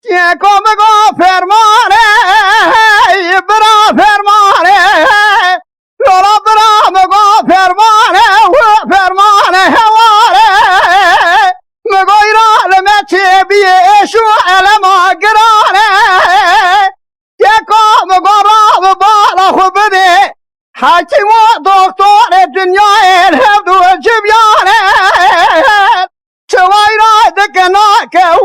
که کمگو فرمانه برا فرمانه لولا برا مگو فرمانه و فرمانه هواره مگو ایران مچه بیشو علما گرانه که کمگو را بالا خوب بده حکیم و دکتر دنیای هفت و جبیانه چوای را دکنا که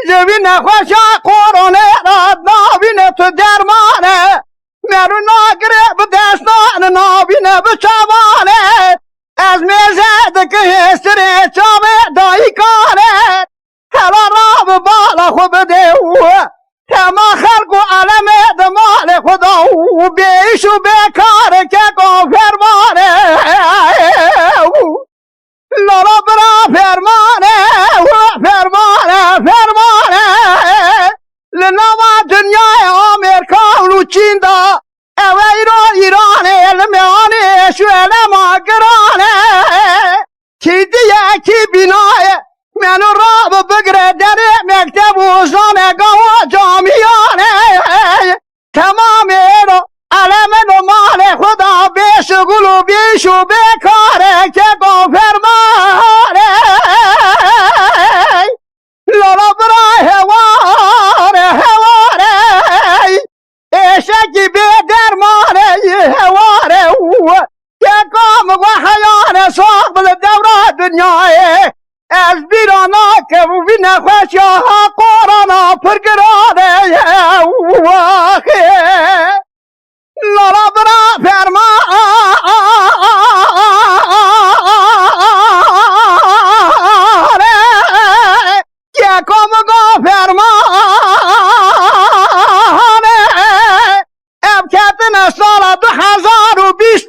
جبین خوشا قرونه را نابین تو درمانه مرو ناگره به دستان نابین به چوانه از میزد که هستره چاوه دایی کاره هلا را به بالا خوب دیو تما خلق و علم دمال خدا و بیش و بیکاره که کن فرمانه لارا برا فرمانه و فرمانه لنوا دنیای آمریکا و چین دا ایران علمیانه شو علما گرانه کی دیگه کی بینای منو را بگره در مکتب و زانگاه و جامیانه تمام ایرو علم نمال خدا بشگل و بیشو بکاره که کن فرمانه لولا برا هواره اشکی به درمانه هواره که کام و حیانه صاحب دورا دنیای از بیرانا که وی نخوش یا ها قرانا پرگرانه لارا برا فرمانه که کام گو فرمانه اب کتن سال 2020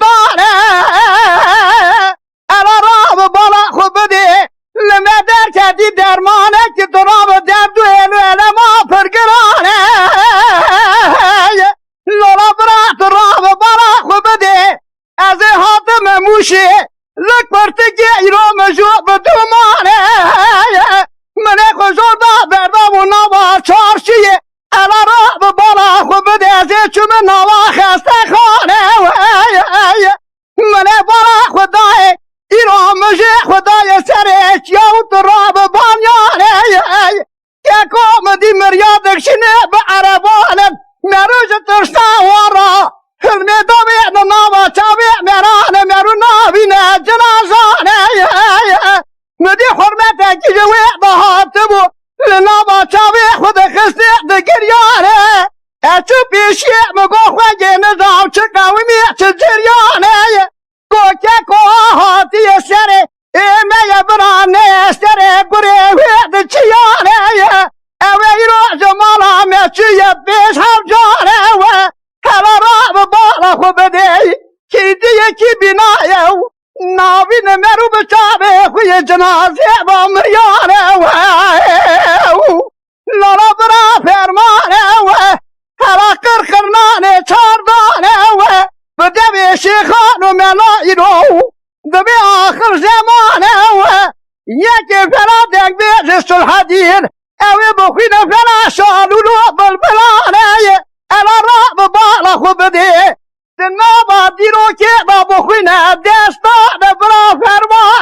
الا را بالا خوب بده لمدر کدی درمانه که تو را درد و علما پرگرانه لولا برا تو را بالا خوب بده از حاتم موشه لک پرتگی ایرو مجو بدومانه من خوزودا بردم و نوا چارشیه الا را بالا خوب بده از چوم نوا خسته خانه من بالا خدای ایران مجه خدای سر چیاو تو را بانیانه که کامدی مریادکشنه به عربانه مروج ترستا وارا حلمی دوی نوا چاوی مرانه مرو نابینه جنازانه مدی حرمت گیجوی بهاتبو لنوا چاوی خود خسته دگریانه اچو پیشی مگو خواهی نظام چه قومی چه جریانه کوکه کوهاتی سره ایمه برانه سره گره وید چیانه اوی رو جمالا مچیه بیش هم جانه و هلا را بالا خوب دی کی دیگه کی بینایه و ناوین مرو بچابه خوی جنازه با مریانه و لالا برا فرمانه و هلا قرقرنانه چاردانه و بدبی شیخان و ملایی رو دبی آخر زمانه و یکی فرادک بیش صلح دیر اوی بخوین فلا شالولو بلبلانه الا را بالا خوب دی دنابا دیرو که با بخوین دستان برا فرمان